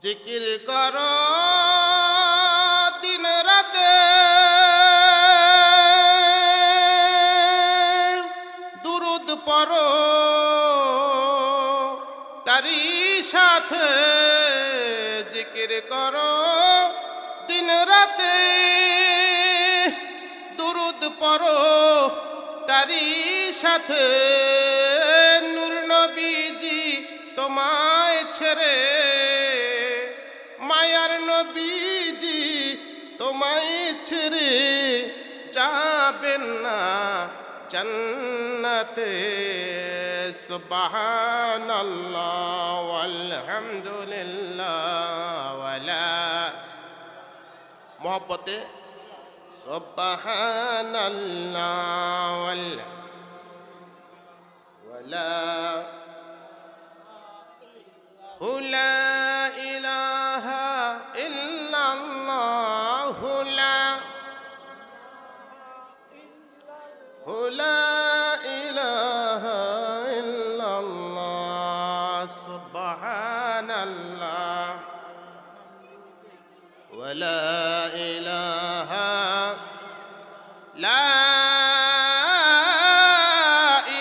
জিকির করো দিন রাতে, দুরুদ পড়ো তারি সাথে। জিকির করো দিন রাতে, দুরুদ পড়ো তারি সাথে। নূর নবীজি তোমায় ছেড়ে, মায়ার নবীজি তোমায় ছেড়ে যাবেন না জান্নাতে। সুবহানাল্লাহ আলহামদুলিল্লাহ ওয়ালা মোহব্বতে সুবহানাল্লাহ ওয়ালা লা ইলাহা ইল্লাল্লাহ লা ইলাহা ইল্লাল্লাহ সুবহানাল্লাহ ওয়ালা ইলাহা লা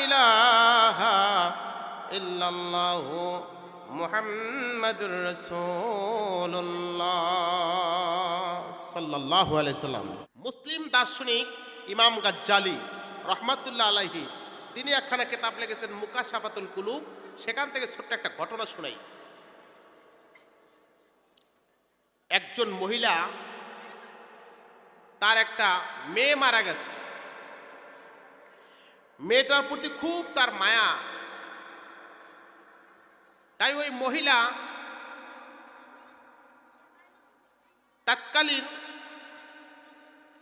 ইলাহা ইল্লাল্লাহ মুহাম্মাদুর রাসূলুল্লাহ সাল্লাল্লাহু আলাইহি সাল্লাম। মুসলিম দার্শনিক ইমাম গাজ্জালি রহমাতুল্লাহ আলাইহি তিনি একখানা কিতাব লিখেছেন মুকাশাফাতুল কুলুব। সেখান থেকে ছোট্ট একটা ঘটনা শোনাই। একজন মহিলা, তার একটা মেয়ে মারা গেছে। মেয়েটার প্রতি খুব তার মায়া। তাই ওই মহিলা তৎকালীন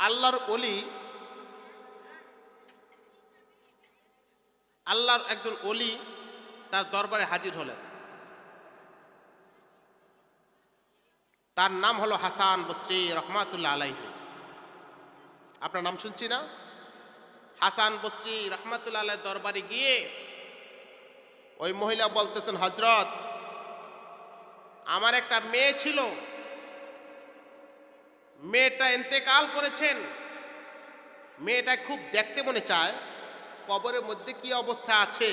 আল্লাহর ওলি, আল্লাহর একজন ওলি তার দরবারে হাজির হলেন। তার নাম হলো হাসান বসরি রহমাতুল্লাহ আলাইহি। আপনার নাম শুনছি না? হাসান বসরি রহমাতুল্লাহ আলাইহির দরবারে গিয়ে ওই মহিলা বলতেছেন, হযরত, আমার একটা মেয়ে ছিল, মেয়েটা ইন্তেকাল করেছেন। মেয়েটা খুব দেখতে মনে চায়, কবরের মধ্যে কি অবস্থা আছে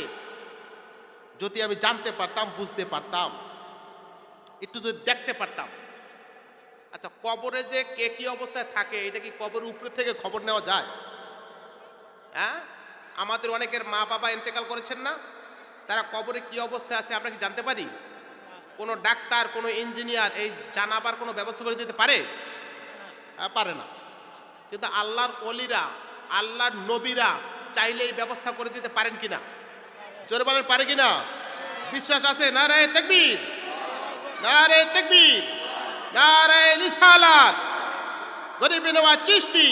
যদি আমি জানতে পারতাম, বুঝতে পারতাম, একটু যদি দেখতে পারতাম। আচ্ছা, কবরে যে কে কি অবস্থায় থাকে এটা কি কবরের উপরে থেকে খবর নেওয়া যায়? হ্যাঁ, আমাদের অনেকের মা বাবা ইন্তেকাল করেছেন না, তারা কবরে কি অবস্থায় আছে আমরা কি জানতে পারি? কোনো ডাক্তার, কোনো ইঞ্জিনিয়ার এই জানাবার কোনো ব্যবস্থা করে দিতে পারে? পারে না। কিন্তু আল্লাহর ওলিরা, আল্লাহর নবীরা চাইলে এই ব্যবস্থা করে দিতে পারেন কিনা? জোরে বলেন, পারে কিনা? বিশ্বাস আছে? নারায়ে তাকবীর, নারায়ে তাকবীর, নারায়ে রিসালাত, গরিব নওয়াজ চিশতি।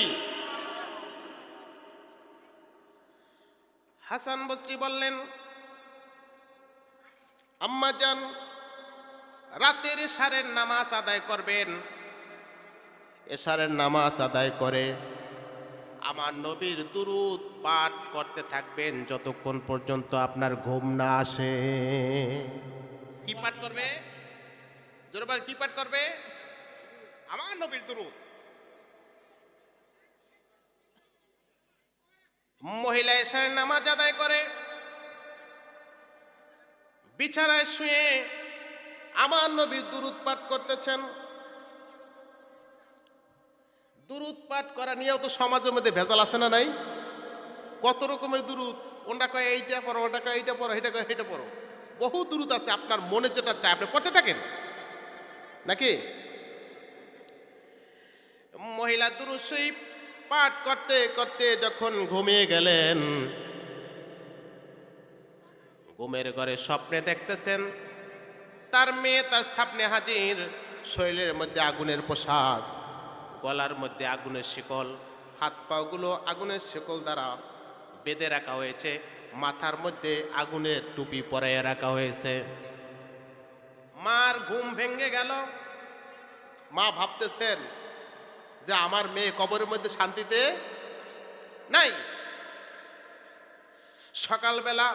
হাসান বসরি বললেন, আম্মা জান, রাতের এশারের নামাজ আদায় করবেন। এশারের নামাজ আদায় করে আমার নবীর দুরূদ পাঠ করতে থাকবেন যতক্ষণ পর্যন্ত আপনার ঘুম না আসে। কি পাঠ করবে? জোরে বলেন, কি পাঠ করবে? আমার নবীর দুরূদ। মহিলা এশারের নামাজ আদায় করে বিছানায় শুয়ে আমার নবীর দুরূদ পাঠ করতেছেন। দুরূদ পাঠ করা নিয়েও তো সমাজের মধ্যে ভেজাল আছে না নাই? কত রকমের দুরূদ, ওটা কয় এইটা পড়ো, ওটা কয় এইটা পড়ো, এটা কয় এটা পড়ো। বহু দুরূদ আছে, আপনার মনে যেটা চায় আপনি পড়তে থাকেন নাকি? মহিলা দুরূদ শরীফ পাঠ করতে করতে যখন ঘুমিয়ে গেলেন, ঘুমের ঘরে স্বপ্নে দেখতেছেন তার মেয়ে তার সামনে হাজির, শরীরের মধ্যে আগুনের পোশাক, গলার মধ্যে আগুনের শিকল, হাত পাগুলো আগুনের শিকল দ্বারা বেঁধে রাখা হয়েছে, মাথার মধ্যে আগুনের টুপি পরাইয়া রাখা হয়েছে। মার ঘুম ভেঙে গেল। মা ভাবতেছেন যে আমার মেয়ে কবরের মধ্যে শান্তিতে নাই। সকালবেলা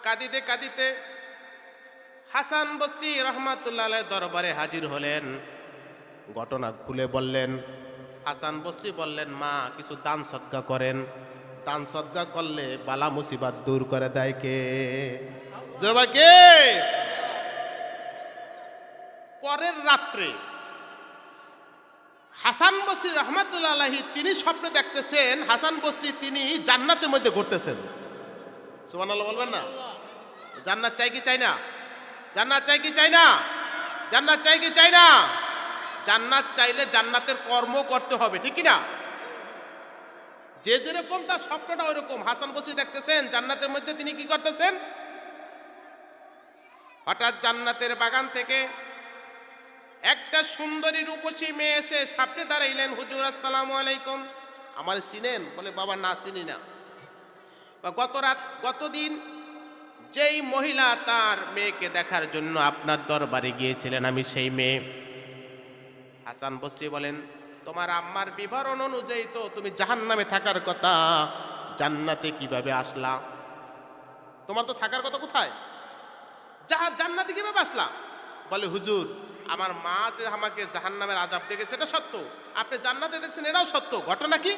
কাঁদিতে কাঁদিতে হাসান বসরি রহমাতুল্লাহ আলাইহির দরবারে হাজির হলেন, ঘটনা খুলে বললেন। হাসান বসরি বললেন, মা কিছু দান সদকা করেন, দান সদকা করলে বালা মুসিবত দূর করে দেয় কে? জোরবার কে? পরের রাত্রে হাসান বসরি রহমাতুল্লাহ আলাইহি তিনি স্বপ্নে দেখতেছেন হাসান বসরি তিনি জান্নাতের মধ্যে ঘুরতেছেন। সুবহানাল্লাহ বলবেন না? জান্নাত চাই কি চাই না? জান্নাত চাই কি চাই না? জান্নাত চাই কি চাই না? জান্নাত চাইলে জান্নাতের কর্ম করতে হবে, ঠিক কি না? যে যেরকম তার স্বপ্নটা ওইরকম। হাসান বসরি দেখতেছেন জান্নাতের মধ্যে তিনি কি করতেছেন। হঠাৎ জান্নাতের বাগান থেকে একটা সুন্দরী রূপসী মেয়ে এসে সামনে দাঁড়াইলেন। হুজুর আসসালামু আলাইকুম। আমার চিনেন? বলে, বাবা না চিনি না। গতদিন যেই মহিলা তার মেয়েকে দেখার জন্য আপনার দরবারে গিয়েছিলেন আমি সেই মেয়ে। হাসান বসরি বলেন, তোমার আম্মার বিবরণ অনুযায়ী তো তুমি জাহান্নামে থাকার কথা, জান্নাতে কিভাবে আসলা? তোমার তো থাকার কথা কোথায়? জান্নাতে কিভাবে আসলা? বলে, হুজুর আমার মা যে আমাকে জাহান্নামের আযাব দেখেছে এটা সত্য, আপনি জান্নাতে দেখছেন এটাও সত্য। ঘটনা কি?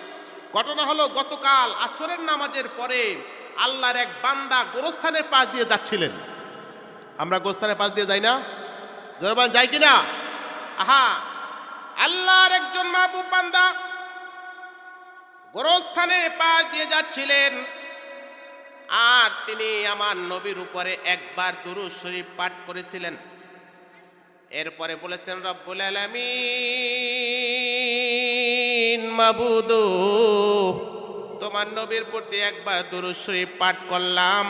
ঘটনা হলো গতকাল আসরের নামাজের পরে আল্লাহর এক বান্দা গোরস্থানের পাশ দিয়ে যাচ্ছিলেন। আমরা গোরস্থানের পাশ দিয়ে যাই না? জোরবান যাই কিনা? আহা, আল্লাহর একজন মাহবুব বান্দা গোরস্থানের পাশ দিয়ে যাচ্ছিলেন, আর তিনি আমার নবীর উপরে একবার দুরূদ শরীফ পাঠ করেছিলেন। এরপরে বলেছেন, রব্বুল আলামিন মাবুদ, তোমার নবীর প্রতি একবার দুরূদ শরীফ পাঠ করলাম,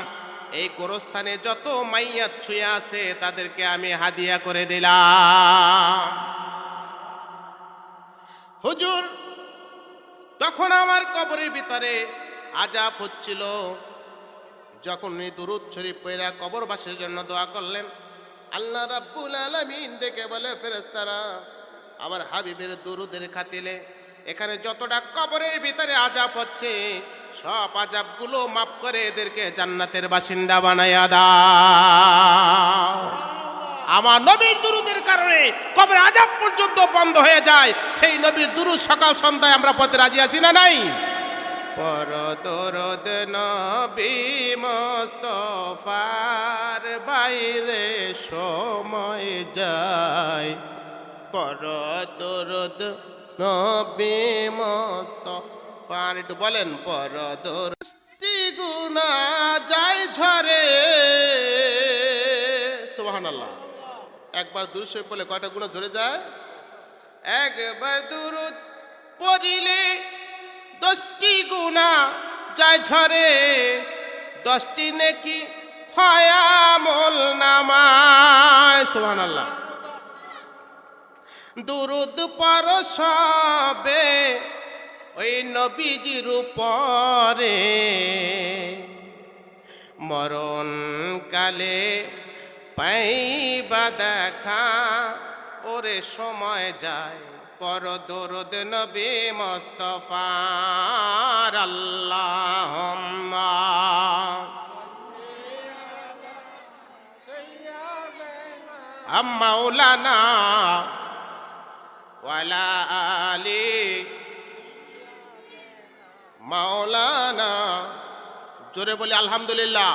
এই গোরস্থানে যত মাইয়াত ছুঁয়ে আছে তাদেরকে আমি হাদিয়া করে দিলাম। হুজুর তখন আমার কবরের ভিতরে আযাব হচ্ছিল। যখন উনি দুরূদ শরীফ পড়া কবরবাসীর জন্য দোয়া করলেন, আল্লাহ রাব্বুল আলামিন ডেকে বলে, ফেরেশতারা আমার হাবিবের দুরূদের খাতিরে এখানে যতটা কবরের ভিতরে আযাব হচ্ছে সব আযাবগুলো মাফ করে এদেরকে জান্নাতের বাসিন্দা বানায়া দাও। আমার নবীর দুরূদের কারণে কবরের আযাব পর্যন্ত বন্ধ হয়ে যায়। সেই নবীর দুরূদ সকাল সন্ধ্যায় আমরা পড়তে রাজি আছি না নাই? পর দরুদ নবী মুস্তাফার বাইরে সময় যায়, পর দরুদ নবী মুস্তাফার, একটু বলেন, পর দরুদ গুনাহ যায় ঝরে। সুবহানাল্লাহ। একবার দুরূদ শরীফ পড়লে কয়টা গুনাহ ঝরে যায়? একবার দুরূদ পড়িলে 10টি গুনাহ যায় ঝরে, 10টি নেকি হয় আমলনামায়। সুবহানাল্লাহ। দুরূদ পড়ো সবে ওই নবীজির উপরে, মরণ কালে পাইবা দেখা, ওরে সময় যায় পর দরুদ নবী মুস্তাফার। আল্লাহুম্মা মাওলানা ওয়ালা আলি মাওলানা। জোরে বলি আলহামদুলিল্লাহ,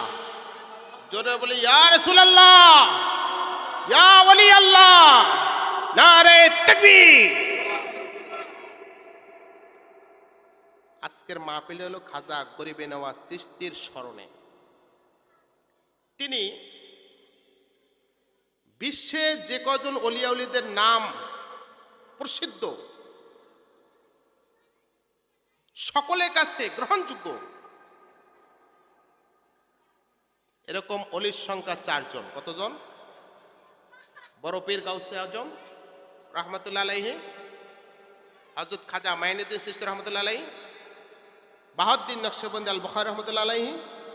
জোরে বলি ইয়া রাসূলুল্লাহ, ইয়া ওলি আল্লাহ, নারে তাকবীর। আজকের মাহফিল হলো খাজা গরিবে নওয়াজ চিশতির স্মরণে। তিনি বিশ্বে যে কজন ওলিয়া উলিদের নাম প্রসিদ্ধ, সকলের কাছে গ্রহণযোগ্য, এরকম অলির সংখ্যা 4 জন। কতজন? বড় পীর গাউসে আজম রহমতুল্লাহ আলাইহি, হযরত খাজা মাইনুদ্দিন চিশতি রহমতুল্লাহ আলাইহি, বাহাউদ্দিন নকশবন্দি আল বুখারী রহমতুল্লাহ আলাইহি,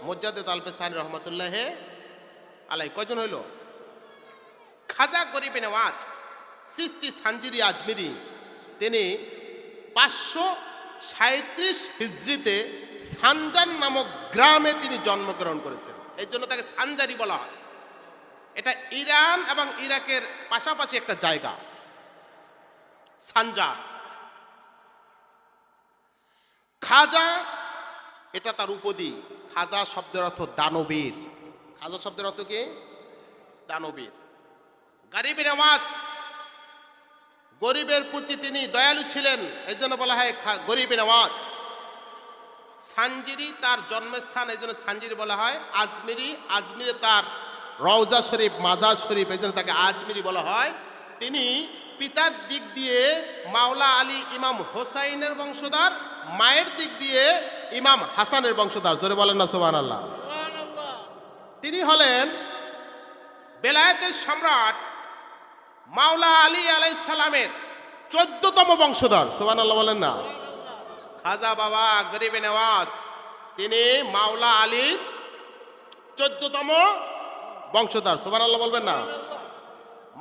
মুজাদ্দিদ আল ফিসানি রহমতুল্লাহ আলাইহি। কয়জন হইল? খাজা গরিবে নওয়াজ চিশতি ছানজিরি আজমিরি তিনি 537 হিজরিতে সানজান নামক গ্রামে তিনি জন্মগ্রহণ করেছেন। এই জন্য তাকে সানজারি বলা হয়। এটা ইরান এবং ইরাকের পাশাপাশি একটা জায়গা, সানজার। খাজা এটা তার উপাধি। খাজা শব্দের অর্থ দানবীর। খাজা শব্দের অর্থ কি? দানবীর। গরিব নওয়াজ, গরিবের প্রতি তিনি দয়ালু ছিলেন, এই জন্য বলা হয় গরিব নওয়াজ। সানজিরি তার জন্মস্থান, এই জন্য সানজিরি বলা হয়। আজমিরি, আজমিরে তার রওজা শরীফ, মাজার শরীফ, এই জন্য তাকে আজমিরি বলা হয়। তিনি পিতার দিক দিয়ে মাওলা আলী ইমাম হোসাইনের বংশধর, মায়ের দিক দিয়ে ইমাম হাসানের বংশধর। জোরে বলেন না সুবহানাল্লাহ। তিনি হলেন বেলায়েতের সম্রাট মাওলা আলী আলাইহিস সালামের 14তম বংশধর। সুবহানাল্লাহ বলেন না। খাজা বাবা গরিবে নওয়াজ তিনি মাওলা আলীর 14তম বংশধর। সুবহানাল্লাহ বলবেন না।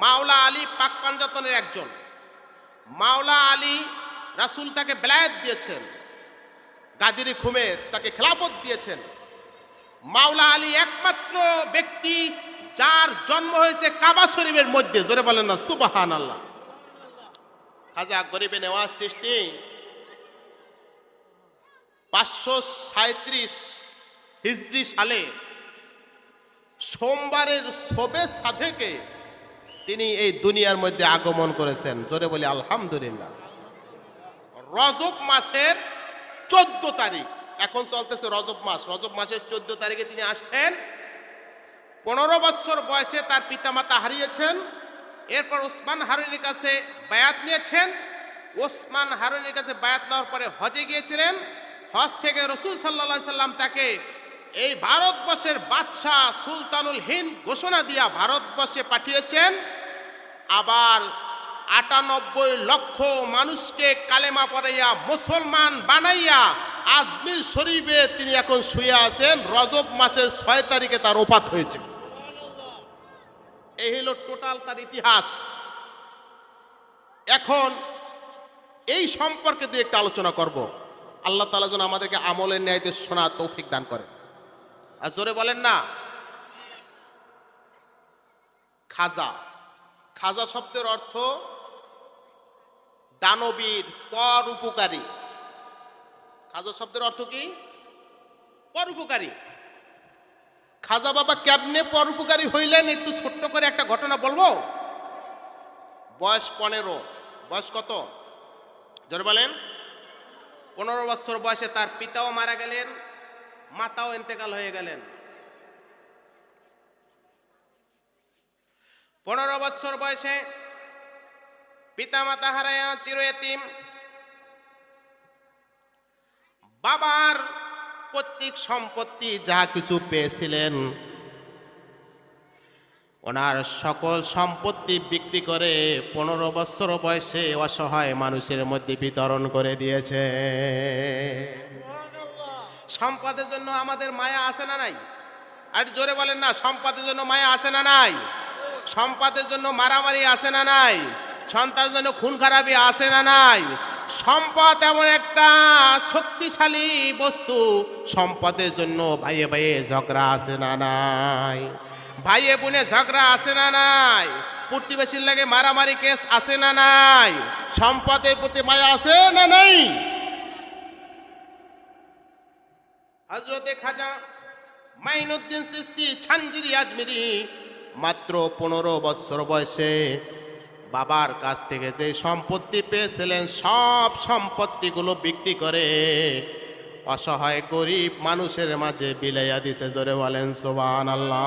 মাওলা আলী পাক পাঞ্জাতনের একজন। মাওলা আলী রাসূল তাকে বেলায়েত দিয়েছেন, গাদিরে খুমে তাকে খেলাফত দিয়েছেন। মাওলা আলী একমাত্র ব্যক্তি যার জন্ম হয়েছে কাবা শরীফের মধ্যে। জোরে বলেন না সুবহানাল্লাহ। খাজা গরিবে নওয়াজ সৃষ্টি 537 হিজরি সালে সোমবারের শবে সাধেকে তিনি এই দুনিয়ার মধ্যে আগমন করেছেন। জোরে বলি আলহামদুলিল্লাহ। রজব মাসের 14 তারিখ, এখন চলতেছে রজব মাস। রজব মাসের 14 তারিখে তিনি আসছেন। 15 বছর বয়সে তার পিতামাতা হারিয়েছেন। এরপর ওসমান হারুনির কাছে বায়াত নিয়েছেন। ওসমান হারুনির কাছে বায়াত নেওয়ার পরে হজে গিয়েছিলেন। হজ থেকে রসুল সাল্লাল্লাহু আলাইহি সাল্লাম তাকে এই ভারতবর্ষের বাদশাহ সুলতানুল হিন্দ ঘোষণা দিয়া ভারতবর্ষে পাঠিয়েছেন। আবার 98 লক্ষ মানুষকে কালেমা পড়াইয়া মুসলমান বানাইয়া আজমির শরীফে তিনি এখন শুয়ে আছেন। রজব মাসের 6 তারিখে তার ওফাত হয়েছে। এই হলো টোটাল তার ইতিহাস। এখন এই সম্পর্কে দুই একটা আলোচনা করব। আল্লাহ তাআলা যেন আমাদেরকে আমলের ন্যায়তে শোনার তৌফিক দান করেন। আর জোরে বলেন না। খাজা, খাজা শব্দের অর্থ দানবীর, পর উপকারী। খাজা শব্দের অর্থ কি? পর উপকারী। খাজা বাবা কেমনে পর উপকারী হইলেন একটু ছোট্ট করে একটা ঘটনা বলবো। বয়স 15। বয়স কত? জোরে বলেন। 15 বছর বয়সে তার পিতাও মারা গেলেন, মাতাও ইন্তেকাল হয়ে গেলেন। 15 বছর বয়সে পিতা মাতা হারায়া চির এতিম। বাবার পৈতৃক সম্পত্তি যা কিছু পেয়েছিলেন ওনার সকল সম্পত্তি বিক্রি করে 15 বছর বয়সে অসহায় মানুষের মধ্যে বিতরণ করে দিয়েছে। সম্পদের জন্য আমাদের মায়া আছে না নাই? আর জোরে বলেন না। সম্পদের জন্য মায়া আছে না নাই? সম্পদের জন্য মারামারি আছে না নাই? সন্তানের জন্য খুন খারাপি আছে না নাই? সম্পদ এমন একটা শক্তিশালী বস্তু, সম্পদের জন্য ভাইয়ে ভাইয়ে ঝগড়া আছে না নাই? ভাইয়ে বোনে ঝগড়া আছে না নাই? প্রতিবেশীর লাগে মারামারি কেস আছে না নাই? সম্পদের প্রতি মায়া আছে না নাই? হযরতে খাজা মাইনুদ্দিন চিশতি ছানজিরি আজমিরি মাত্র 15 বছর বয়সে বাবার কাছ থেকে যে সম্পত্তি পেয়েছিলেন সব সম্পত্তিগুলো বিক্রি করে অসহায় গরিব মানুষের মাঝে বিলাইয়া দিছে। জোরে বলেন সুবহানাল্লাহ।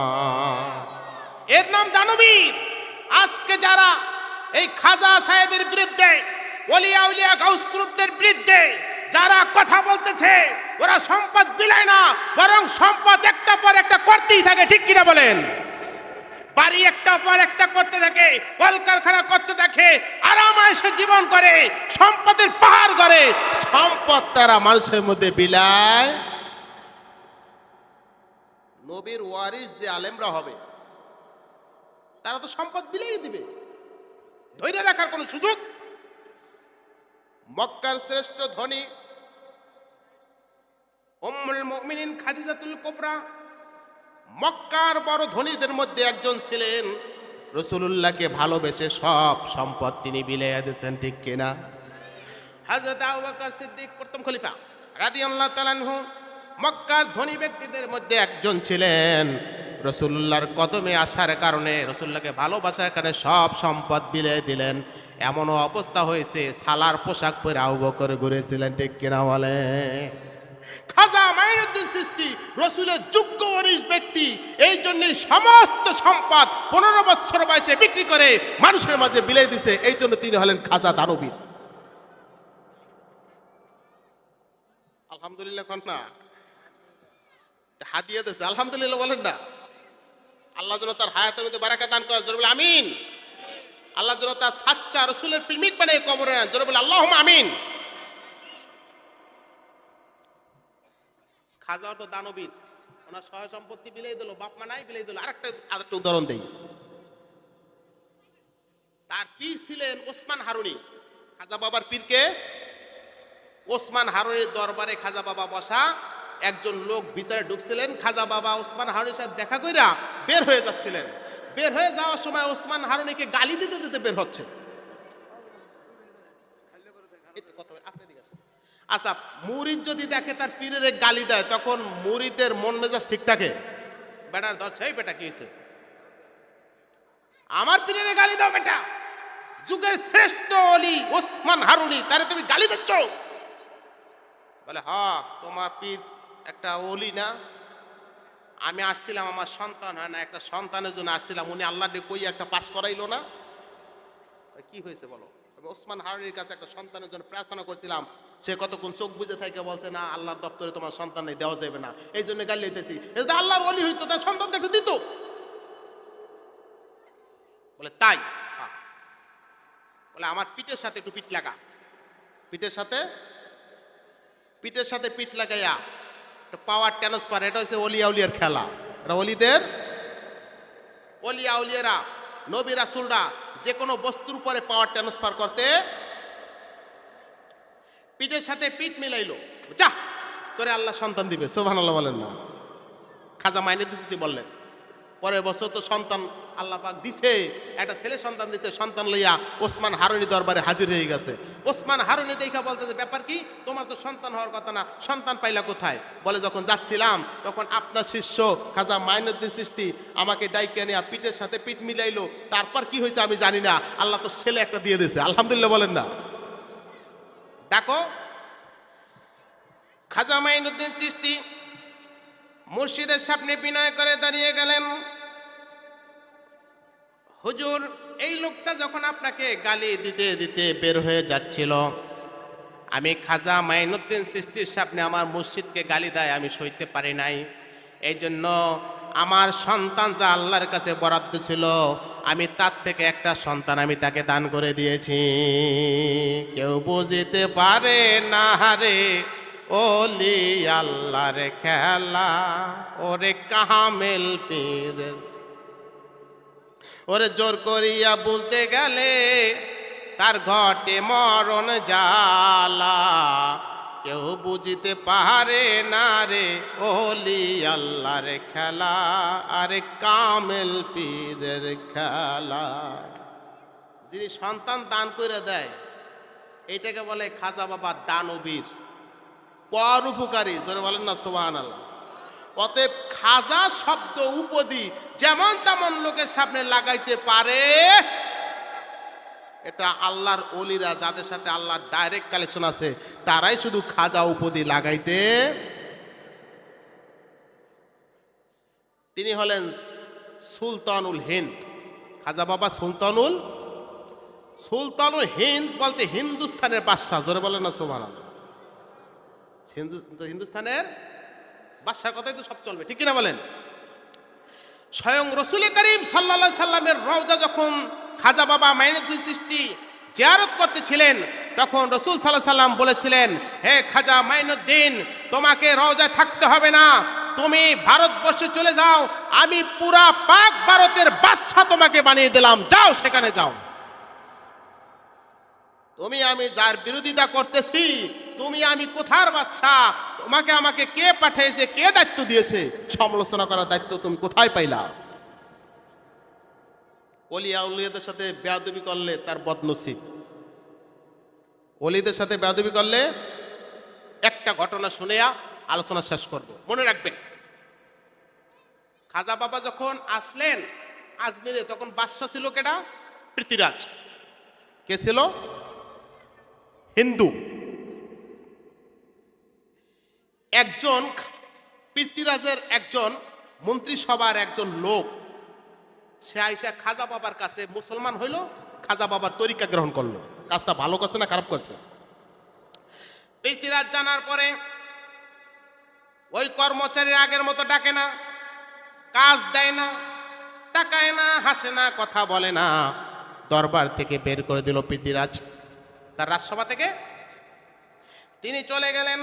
এর নাম দানবীর। আজকে যারা এই খাজা সাহেবের বিরুদ্ধে, ওলিয়া উলিয়া গাউস গ্রুপদের বিরুদ্ধে যারা কথা বলতেছে, ওরা সম্পদ বিলায় না, বরং সম্পদ একটা পর একটা করতেই থাকে। ঠিক কিনা বলেন? বাড়ি একটা পর একটা করতে থাকে, কলকারখানা করতে থাকে, আরামায়েশে জীবন করে, সম্পদের পাহাড় করে। সম্পদ তারা মানুষের মধ্যে বিলায়। নবীর ওয়ারিস যে আলেমরা হবে তারা তো সম্পদ বিলাই দিবে, ধরে রাখার কোনো সুযোগ। মক্কার শ্রেষ্ঠ ধনী উম্মুল মুমিনিন খাদিজাতুল কুবরা মক্কার বড় ধনীদের মধ্যে একজন ছিলেন। রাসূলুল্লাহকে ভালোবেসে সব সম্পদ তিনি বিলাইয়া দিয়েছেন, ঠিক কিনা? হযরত আবু বকর সিদ্দিক প্রথম খলিফা রাদিয়াল্লাহু তাআলা আনহু মক্কার ধনী ব্যক্তিদের মধ্যে একজন ছিলেন। রাসূলুল্লাহর কদমে আসার কারণে, রাসূলুল্লাহকে ভালোবাসার কারণে সব সম্পদ বিলিয়ে দিলেন। এমনও অবস্থা হয়েছে সালার পোশাক পরে আবু বকর ঘুরেছিলেন, ঠিক কিনা বলে? খাজা মাইনুদ্দিন চিশতি রাসূলের যোগ্য ওয়ারিশ ব্যক্তি, এই জন্যই সমস্ত সম্পদ 15 বছর বয়সে বিক্রি করে মানুষের মাঝে বিলিয়ে দিছে। এই জন্য তিনি হলেন খাজা দানবীর। আলহামদুলিল্লাহ কোন না হাদিয়া দিয়েছে, আলহামদুলিল্লাহ বলেন না। আল্লাহ যেন তার হায়াতের মধ্যে বারাকা দান করেন, জোরে বলে আমিন। আল্লাহ যেন তার সাচ্চা রাসূলের প্রেমিক বানিয়ে কবরে নেন, জোরে বলে আল্লাহুম্মা আমিন। খাজা তো দানবীর, ওনার সহায় সম্পত্তি বিলিয়ে দিল, বাপ মা নাই বিলিয়ে দিল। আরেকটা উদাহরণ দেই। তার পীর ছিলেন ওসমান হারুনি। খাজা বাবার পীরকে ওসমান হারুনির দরবারে খাজা বাবা বসা। একজন লোক ভিতরে ঢুকছিলেন, খাজা বাবা ওসমান হারুনির সাথে দেখা কইরা বের হয়ে যাচ্ছিলেন। বের হয়ে যাওয়ার সময় ওসমান হারুনিকে গালি দিতে দিতে বের হচ্ছে। আচ্ছা, মুরিদ যদি দেখে তার পীরের গালি দেয়, তখন মুরিদের মন মেজাজ ঠিক থাকে? বেটার ধরছে, এই বেটা কি হয়েছে, আমার পীরের গালি দাও বেটা, যুগের শ্রেষ্ঠ ওলি ওসমান হারুনি, তারে তুমি গালি দিচ্ছ? বলে হ্যাঁ, তোমার পীর একটা ওলি না? আমি আসছিলাম, আমার সন্তান হয় না, একটা সন্তানের জন্য আসছিলাম, উনি আল্লাহ ডে কই একটা পাস করাইলো না। কি হয়েছে বলো? ওসমান হারুনির কাছে একটা সন্তানের জন্য প্রার্থনা করছিলাম, সে কতক্ষণ চোখ বুঝে থাকে বলছে না, আল্লাহর দপ্তরে তোমার সন্তান নেই, দেওয়া যাবে না, এই জন্য গালি দিতেছি। আল্লাহর ওলি হইতো, তার সন্তানটা একটু দিত। বলে তাই? বলে আমার পিঠের সাথে একটু পিঠ লাগা, পিঠের সাথে পিঠ লাগাইয়া পাওয়ার ট্রান্সফার। এটা হচ্ছে ওলিয়া উলিয়ার খেলা। এটা অলিদের, ওলিয়া উলিয়ারা, নবী রাসূলরা যে কোনো বস্তুর উপরে পাওয়ার ট্রান্সফার করতে পিঠের সাথে পিঠ মিলাইলো, যা তোরে আল্লাহ সন্তান দিবে। সুবহানাল্লাহ বলেন না? খাজা মাইনুদ্দিন বললেন। পরের বছর তো সন্তান আল্লাহ পাক দিছে, একটা ছেলে সন্তান দিছে। সন্তান লইয়া ওসমান হারুনি দরবারে হাজির হয়ে গেছে। ওসমান হারুনি দেখা বলতেছে, ব্যাপার কি, তোমার তো সন্তান হওয়ার কথা না, সন্তান পাইলা কোথায়? বলে যখন যাচ্ছিলাম তখন আপনার শিষ্য খাজা মাইনুদ্দিন চিশতি আমাকে ডাইকে নিয়ে পিঠের সাথে পিঠ মিলাইলো, তারপর কি হয়েছে আমি জানি না, আল্লাহ তো ছেলে একটা দিয়ে দিয়েছে। আলহামদুলিল্লাহ বলেন না? ডাকো। খাজা মাইনুদ্দিন চিশতি মুর্শিদের সামনে বিনয় করে দাঁড়িয়ে গেলেন, হুজুর, এই লোকটা যখন আপনাকে গালি দিতে দিতে বের হয়ে যাচ্ছিল, আমি খাজা মাইনুদ্দিন চিশতির সামনে আমার মুর্শিদকে গালি দেয়, আমি সইতে পারি নাই। এই জন্য আমার সন্তান যা আল্লাহর কাছে বরাদ্দ ছিল, আমি তার থেকে একটা সন্তান আমি তাকে দান করে দিয়েছি। কেউ বুঝিতে পারে না রে ওলি আল্লাহর খেলা, ওরে কামেল পীরের, ওরে জোর করিয়া বুঝতে গেলে তার ঘটে মরণ জ্বালা। কেউ বুঝিতে পারে না রে ওলি আল্লাহর খেলা, আরে কামেল পীরের খেলা। যিনি সন্তান দান করে দেয়, এইটাকে বলে খাজা বাবা দানবীর, পর উপকারী। জোরে বলেন না সুবহানাল্লাহ? অতএব খাজা শব্দ উপদি যেমন তেমন লোকের সামনে লাগাইতে পারে, এটা আল্লাহর ওলিরা, যাদের সাথে আল্লাহর ডাইরেক্ট কালেকশন আছে, তারাই শুধু খাজা উপদি লাগাইতে। তিনি হলেন সুলতানুল হিন্দ। খাজা বাবা সুলতানুল হিন্দ বলতে হিন্দুস্তানের বাদশাহ। জোরে বলেন না সুবহানাল্লাহ? হিন্দুস্তানের বাদশার কথাই তো সব চলবে, ঠিক কিনা বলেন? স্বয়ং রাসূল করিম সাল্লাল্লাহু আলাইহি সাল্লামের রওজা যখন খাজা বাবা মাইনুদ্দিন চিশতি জিয়ারত করতেছিলেন, তখন রাসূল সাল্লাল্লাহু আলাইহি সাল্লাম বলেছিলেন, হে খাজা মাইনুদ্দিন, তোমাকে রওজায় থাকতে হবে না, তুমি ভারতবর্ষে চলে যাও, আমি পুরা পাক ভারতের বাদশা তোমাকে বানিয়ে দিলাম, যাও সেখানে যাও। তুমি আমি যার বিরোধিতা করতেছি তুমি আমি কোথার বাচ্চা, তোমাকে আমাকে কে পাঠিয়েছে, কে দায়িত্ব দিয়েছে, সমালোচনা করার দায়িত্ব তুমি কোথায় পাইলা? অলিয়া উলিয়াদের সাথে বেয়াদবি করলে তার বদনসিব। অলিদের সাথে বেয়াদবি করলে, একটা ঘটনা শুনেয়া আলোচনা শেষ করব, মনে রাখবেন। খাজা বাবা যখন আসলেন আজমিরে, তখন বাদশা ছিল কেডা? পৃথ্বীরাজ। কে ছিল? হিন্দু। একজন পৃথ্বীরাজের একজন মন্ত্রিসভার একজন লোক, সে আইসা খাজা বাবার কাছে মুসলমান হইল, খাজা বাবার তরিকা গ্রহণ করলো। কাজটা ভালো করছে না খারাপ করছে? পৃথ্বীরাজ জানার পরে ওই কর্মচারীর আগের মতো ডাকে না, কাজ দেয় না, তাকায় না, হাসে না, কথা বলে না। দরবার থেকে বের করে দিল পৃথ্বীরাজ, তার রাজসভা থেকে। তিনি চলে গেলেন।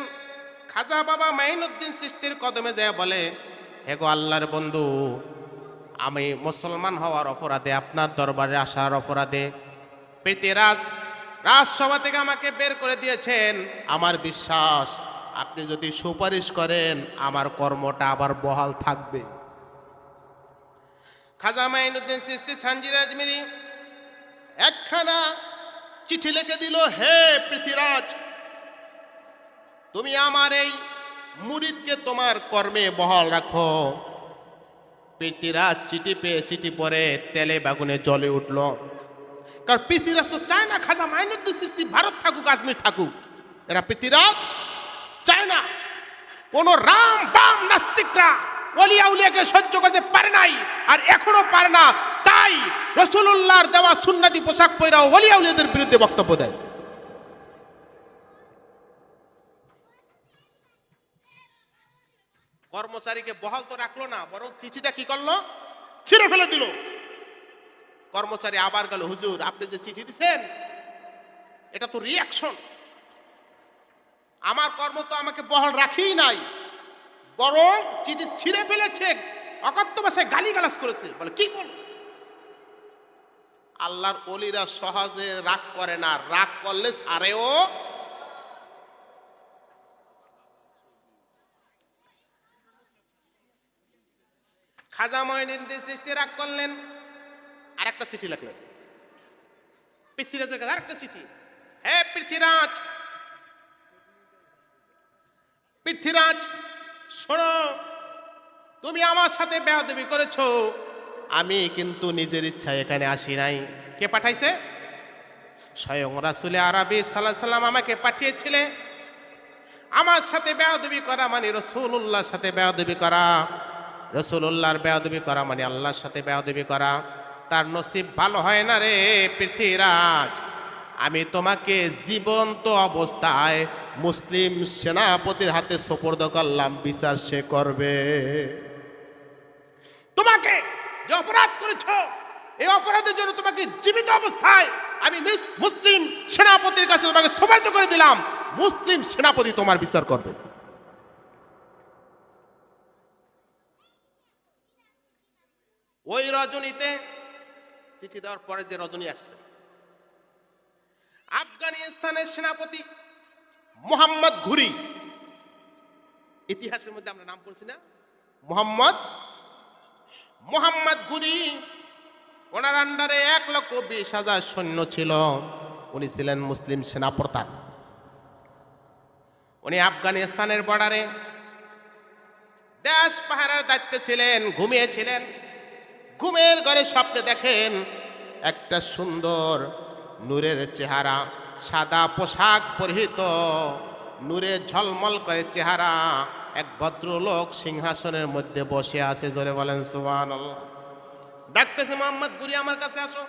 খাজা বাবা মাইনুদ্দিন চিশতির কদমে যায় বলে, হে গো আল্লাহর বন্ধু, আমি মুসলমান হওয়ার অপরাধে, আপনার দরবারে আসার অপরাধে পৃথ্বীরাজ রাজসভা থেকে আমাকে বের করে দিয়েছেন। আমার বিশ্বাস আপনি যদি সুপারিশ করেন আমার কর্মটা আবার বহাল থাকবে। খাজা মাইনুদ্দিন চিশতি সানজির আজমিরি একখানা চিঠি লিখে দিল, হে পৃথ্বীরাজ, তুমি আমার এই মুরিদকে তোমার কর্মে বহাল রাখো। পৃথ্বীরাজ চিঠি পেয়ে চিঠি পরে তেলে বাগুনে জ্বলে উঠল। কারণ পৃথ্বীরাজ তো চায় না খাজা মাইনুদ্দিন চিশতি ভারত থাকুক, আজমির থাকুক। এরা পৃথ্বীরাজ চায় না। কোন রাম বাম নাস্তিকরা ওলিয়া উলিয়াকে সহ্য করতে পারে নাই, আর এখনো পারে না। তাই রাসূলুল্লাহর দেওয়া সুন্নতি পোশাক পরে ওলিয়া উলিয়াদের বিরুদ্ধে বক্তব্য দেয়। কর্মচারীকে বহাল তো রাখলো না, বরং চিঠিটা কি করলো? ছিঁড়ে ফেলে দিল। কর্মচারী আবার গেল, হুজুর আপনি যে চিঠি দিছেন এটা তো রিয়াকশন, আমার কর্ম তো আমাকে বহাল রাখিই নাই, বরং চিঠি ছিঁড়ে ফেলেছে, অকথ্য ভাষায় গালিগালাজ করেছে। বলে কি বল? আল্লাহর ওলিরা সহজে রাগ করে না, রাগ করলে ছাড়েও। খাজা মাইনুদ্দিন চিশতি রাগ করলেন, আরেকটা চিঠি লিখলেন পৃথ্বীরাজের কাছে, আরেকটা চিঠি। হে পৃথ্বীরাজ, পৃথ্বীরাজ শোনো, তুমি আমার সাথে বেয়াদবি করেছো, আমি কিন্তু নিজের ইচ্ছায় এখানে আসি নাই। কে পাঠাইছে? স্বয়ং রাসূল আরবি সাল্লাল্লাহু আলাইহি সাল্লাম আমাকে পাঠিয়েছিলেন। আমার সাথে বেয়াদবি করা মানে রাসূলুল্লাহর সাথে বেয়াদবি করা, রাসূলুল্লাহর বেয়াদবি করা মানে আল্লাহর সাথে বেয়াদবি করা। তার নসিব ভালো হয় না রে পৃথ্বীরাজ। আমি তোমাকে জীবন্ত অবস্থায় মুসলিম সেনাপতির হাতে সোপর্দ করলাম, বিচার সে করবে। তোমাকে যে অপরাধ করেছো, এই অপরাধের জন্য তোমাকে জীবিত অবস্থায় আমি মুসলিম সেনাপতির কাছে তোমাকে সোপর্দ করে দিলাম, মুসলিম সেনাপতি তোমার বিচার করবে। ওই রজনীতে, চিঠি দেওয়ার পরে যে রজনী আসছে, আফগানিস্তানের সেনাপতি মোহাম্মদ ঘুরি, ইতিহাসের মধ্যে আমরা নাম পড়ছি না, মোহাম্মদ ঘুরি, ওনার আন্ডারে 1,20,000 সৈন্য ছিল। উনি ছিলেন মুসলিম সেনাপ্রধান। উনি আফগানিস্তানের বর্ডারে দেশ পাহারার দায়িত্বে ছিলেন, ঘুমিয়েছিলেন। ঘুমের ঘরে স্বপ্নে দেখেন একটা সুন্দর নূরের চেহারা, সাদা পোশাক পরিহিত, নূরে ঝলমল করে চেহারা এক ভদ্রলোক সিংহাসনের মধ্যে বসে আছে। জোরে বলেন সুবহানাল্লাহ। ডাকতেছে, মোহাম্মদ গুরি আমার কাছে আসো।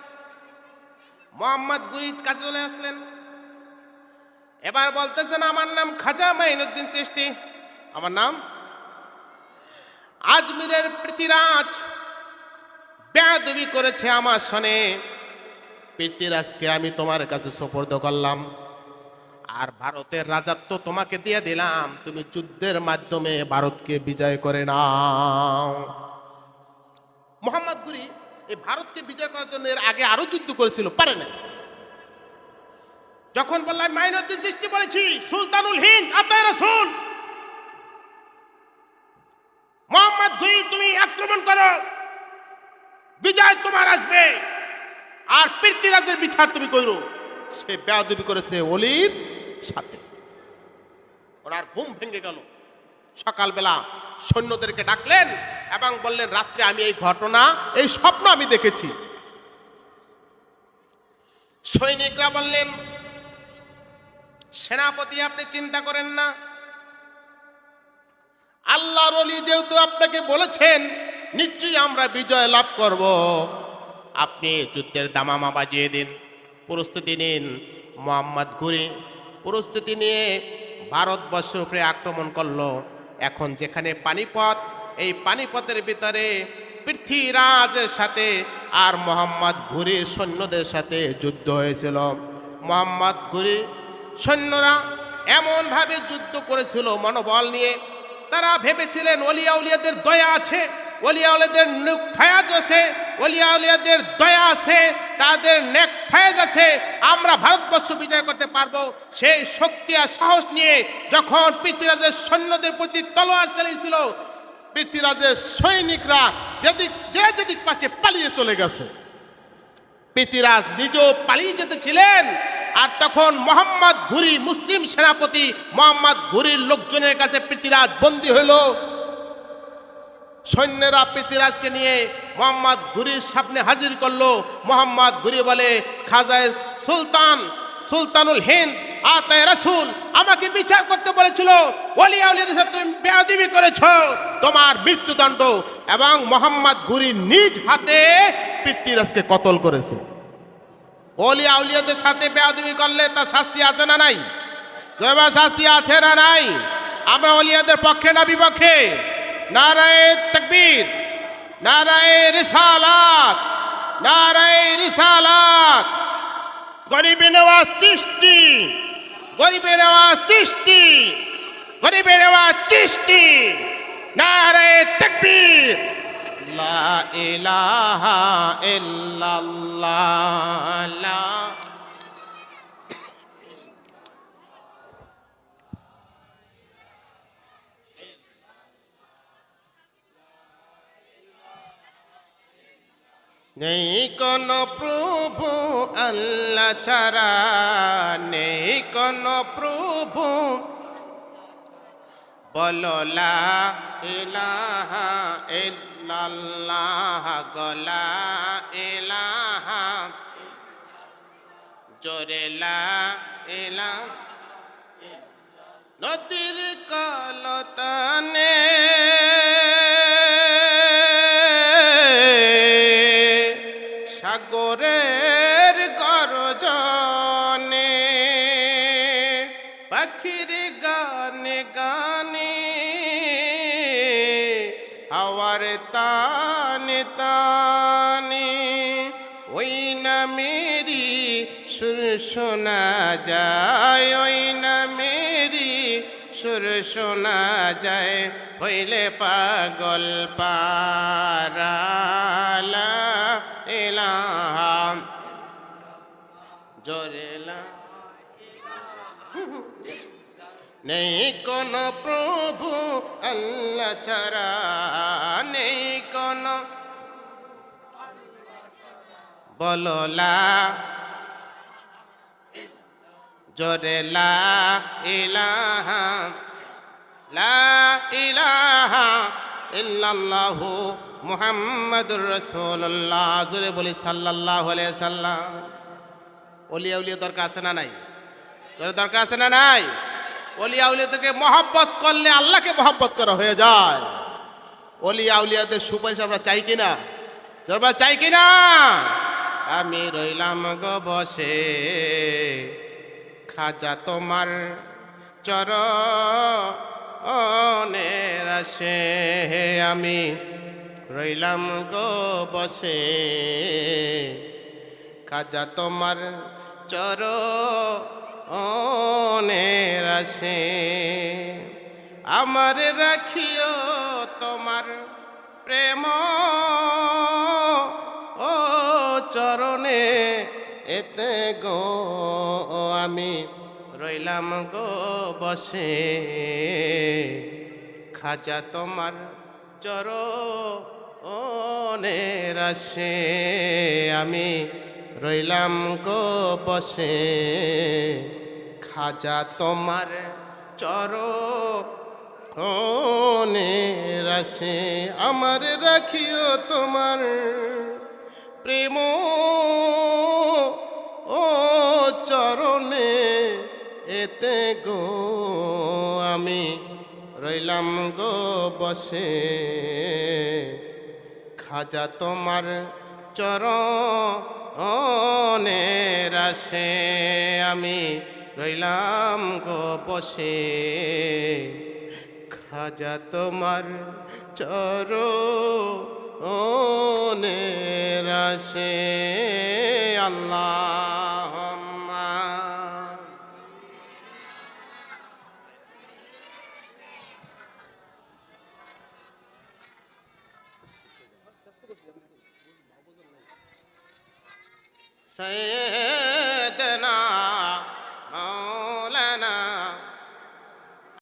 মোহাম্মদ গুরি কাছে চলে আসলেন। এবার বলতেছেন, আমার নাম খাজা মাইনুদ্দিন চিশতি, আমার নাম আজমিরের পৃথ্বীরাজ বেয়াদবি করেছে আমার শোনে। পৃথ্বীরাজকে আমি তোমার কাছে সোপর্দ করলাম, আর ভারতের রাজত্ব তোমাকে দিয়ে দিলাম, তুমি যুদ্ধের মাধ্যমে ভারতকে বিজয় করে নাও। মোহাম্মদ গুরি এই ভারতকে বিজয় করার জন্য এর আগে আরো যুদ্ধ করেছিল, পারে নাই। যখন বললাম মাইনুদ্দিন চিশতি বলেছি সুলতানুল হিন্দ আতায়ে রাসূল, মোহাম্মদ ঘুরি তুমি আক্রমণ করো, বিজয় তোমার আসবে, আর পৃথ্বীরাজের বিচার তুমি করো, সে বেয়াদবি করেছে অলির সাথে। ওনার ঘুম ভেঙে গেল। সকালবেলা সৈন্যদেরকে ডাকলেন এবং বললেন রাত্রে আমি এই ঘটনা, এই স্বপ্ন আমি দেখেছি। সৈনিকরা বললেন সেনাপতি আপনি চিন্তা করেন না, আল্লাহর ওলি যেহেতু আপনাকে বলেছেন নিশ্চয়ই আমরা বিজয় লাভ করব, আপনি যুদ্ধের দামামা বাজিয়ে দিন, প্রস্তুতি নিন। মোহাম্মদ ঘুরি প্রস্তুতি নিয়ে ভারতবর্ষের উপরে আক্রমণ করলো। এখন যেখানে পানিপথ, এই পানিপথের ভিতরে পৃথ্বীরাজের সাথে আর মোহাম্মদ ঘুরির সৈন্যদের সাথে যুদ্ধ হয়েছিল। মোহাম্মদ ঘুরি সৈন্যরা এমনভাবে যুদ্ধ করেছিল মনোবল নিয়ে, তারা ভেবেছিলেন ওলিয়া উলিয়াদের দয়া আছে, ওলিয়া উলিয়াদের নেক ফায়াজ আছে, ওলিয়া উলিয়াদের দয়া আছে, তাদের নেক ফায়াজ আছে, আমরা ভারতবর্ষ বিজয় করতে পারবো। সেই শক্তি আর সাহস নিয়ে যখন পৃথ্বীরাজের সৈন্যদের প্রতি তলোয়ার চালিয়েছিল, পৃথ্বীরাজের সৈনিকরা যেদিক পাশে পালিয়ে চলে গেছে। পৃথ্বীরাজ নিজেও পালিয়ে যেতেছিলেন, আর তখন মোহাম্মদ ঘুরি মুসলিম সেনাপতি মোহাম্মদ ঘুরির লোকজনের কাছে পৃথ্বীরাজ বন্দী হইল। সৈন্যরা পৃথ্বীরাজকে নিয়ে মোহাম্মদ ঘুরির সামনে হাজির করলো। মোহাম্মদ ঘুরি বলে খাজায়ে সুলতানুল হিন্দ আতায়ে রাসূল আমাকে বিচার করতে বলেছিল, ওলিয়া উলিয়াদের সাথে তুমি বেয়াদবি করেছো, তোমার মৃত্যুদণ্ড। এবং মোহাম্মদ ঘুরি নিজ হাতে পৃথ্বীরাজকে কতল করেছে। ওলিয়া উলিয়াদের সাথে বেয়াদবি করলে তার শাস্তি আছে না নাই? শাস্তি আছে না নাই? আমরা ওলিয়াদের পক্ষে না বিপক্ষে? নারায়ে তাকবীর, নারায়ে রিসালাত, নারায়ে রিসালাত। গরিবে নওয়াজ চিশতি, গরিবে নওয়াজ চিশতি, গরিবে নওয়াজ চিশতি, নারায়ে তাকবীর। লা ইলাহা ইল্লাল্লাহ, লা নেই কোন প্রভু আল্লাহ ছাড়া, নেই কোন প্রভু, বলো লা ইলাহা ইল্লাল্লাহ, লা ইলাহা, জোরে লা ইলাহা। নদীর কলতানে সাগরের গর্জনে, পাখির গানে গানে, হাওয়ার তানে তানে, ওই না মেরি সুর শোনা যায়, ওই না মেরি সুর শোনা যায়, হইলে পাগল পারা লা ইলাহা, জোরে লা। নেই কোন প্রভু আল্লাহ ছাড়া, নেই কোন, বলো লা, জোরে লা ইলাহা, লা ইলাহা ইল্লাল্লাহু মুহাম্মাদুর রাসূলুল্লাহ। জোরে বলি সাল্লাল্লাহু আলাইহি সাল্লাম। ওলিয়া উলিয়া দরকার আছে না নাই? জোরে দরকার আছে না নাই? ওলিয়া উলিয়াদেরকে মহব্বত করলে আল্লাহকে মহব্বত করা হয়ে যায়। ওলিয়া উলিয়াদের সুপারিশ আমরা চাই কিনা? জোরে চাই কিনা? আমি রইলাম গো বসে, খাজা তোমার চরণের আশে, আমি রইলাম গো বসে, খাজা তোমার চরণের আশে, আমার রাখিও তোমার প্রেম ও চরণে, এতে গো আমি রইলাম গো বসে খাজা তোমার চরণের আসে আমি রইলাম গো বসে খাজা তোমার চরণের আসে আমার রাখিও তোমার প্রেম ও চরণে এতে গো আমি রইলাম গো বসে খাজা তোমার চরণের আসে আমি রইলাম গো বসে খাজা তোমার চরণের আসে আল্লাহুম্মা সাইয়্যিদ